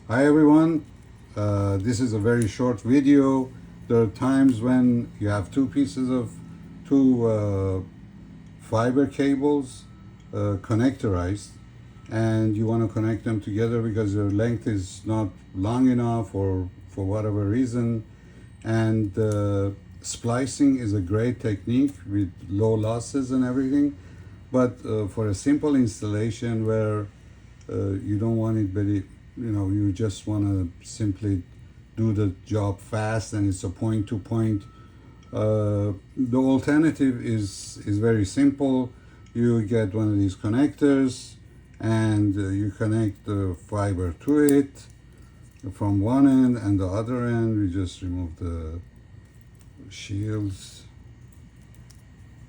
Hi everyone, this is a very short video. There are times when you have two fiber cables connectorized, and you want to connect them together because their length is not long enough or for whatever reason. And splicing is a great technique with low losses and everything, but for a simple installation where you don't want it very, you just want to simply do the job fast and it's a point to point. The alternative is very simple. You get one of these connectors and you connect the fiber to it from one end, and the other end we just remove the shields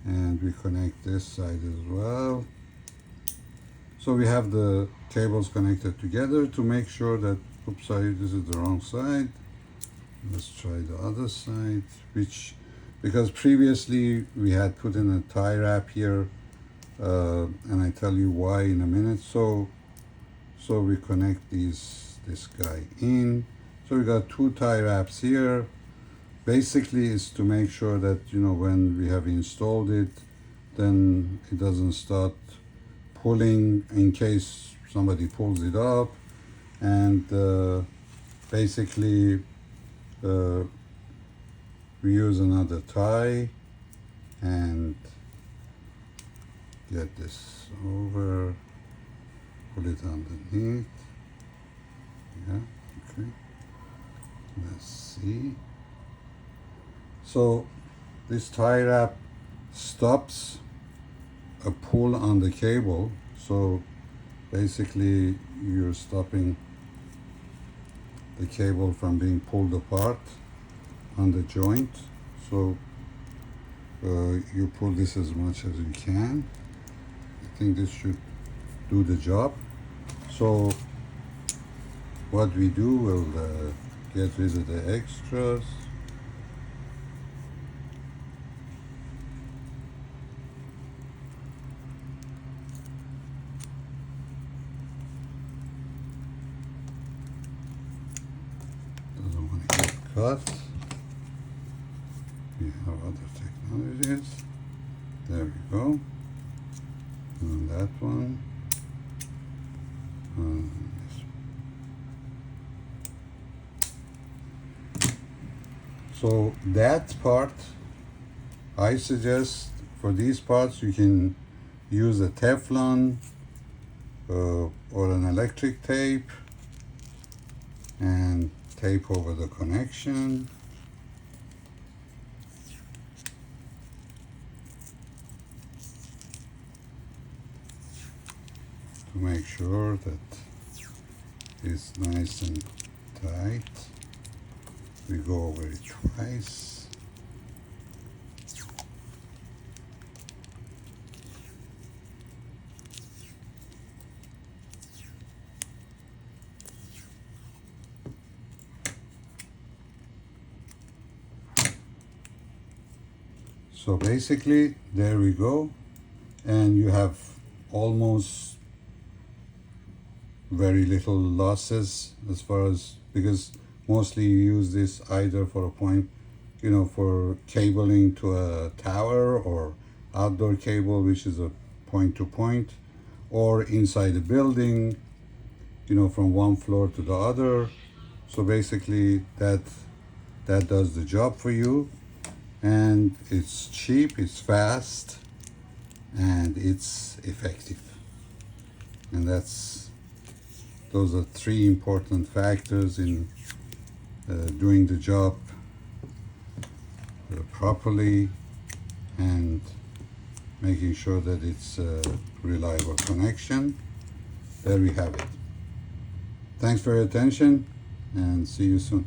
and we connect this side as well. So we have the cables connected together to make sure that, oops, sorry, this is the wrong side. Let's try the other side, because previously we had put in a tie wrap here, and I tell you why in a minute. So we connect this guy in. So we got two tie wraps here. Basically, it's to make sure that, when we have installed it, then it doesn't start pulling in case somebody pulls it up. And basically we use another tie and get this over, pull it underneath. Yeah, okay, let's see. So this tie wrap stops a pull on the cable, so basically you're stopping the cable from being pulled apart on the joint. So you pull this as much as you can. I think this should do the job. So what we do, we'll get rid of the extras. Doesn't want to get cut. We have other technologies. There we go. And that one. And this. So that part, I suggest for these parts you can use a Teflon or an electric tape and tape over the connection. To make sure that it's nice and tight. We go over it twice. So basically, there we go. And you have almost very little losses as far as, because mostly you use this either for a point, for cabling to a tower, or outdoor cable, which is a point to point, or inside a building, from one floor to the other. So basically that does the job for you, and it's cheap, it's fast, and it's effective. And those are three important factors in doing the job properly and making sure that it's a reliable connection. There we have it. Thanks for your attention, and see you soon.